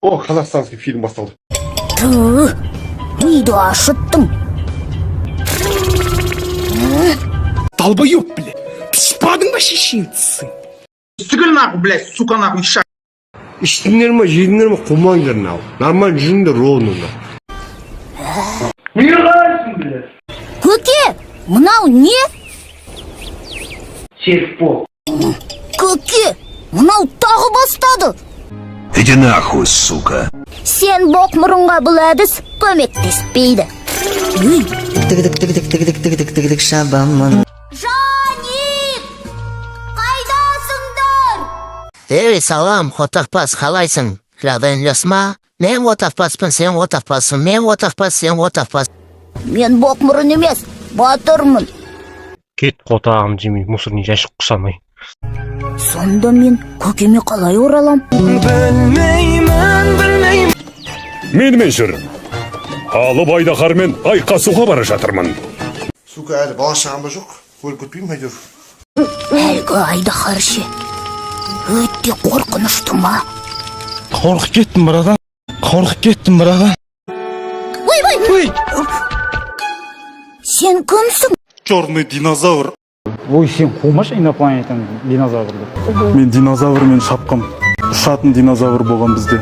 О, казахстанский фильм басталды. Миды ашыттың. Долбоёб, блядь. Ты спадың ба шешенсің? Сігіл нахуй, блядь, сука нахуй, ша. İçtinler mi, yedinler mi, kumanglar ne? Normal жиңдер ровно. Не ругайсың, блядь. Көке, мынау не? Серпо. Көке, мынау тағы бастады. Иди нахуй, сука. Сен боқ мұрынға бұл әдіс көмектеспейді. Тыгдык шабамын. Жаник! Қайдасыңдар? Эй, салам, отақпас, қалайсың? Жағдайың жасма? Мен отақпаспын, сен отақпассың, мен отақпас, сен отақпас. Мен боқ мұрын емес, батырмын. Кет қотағым жемей, мусорный жәшік құсамай. Сонда мен көкеме қалай оралам? Мен жүр. Алып Айдахармен айқасуға бара жатырмын. Сука, әлі бала шағам ба жоқ? Өліп кетпеймін әйтеуір. Әлгі Айдахар ше. Өте қорқынышты ма? Қорқып кеттім, братан. Ой! Сен кімсің? Черный динозавр. Ой, сен қумаш инопланетян динозаврды. Мен динозаврмен шапқам. Ұшатын динозавр болған бізде.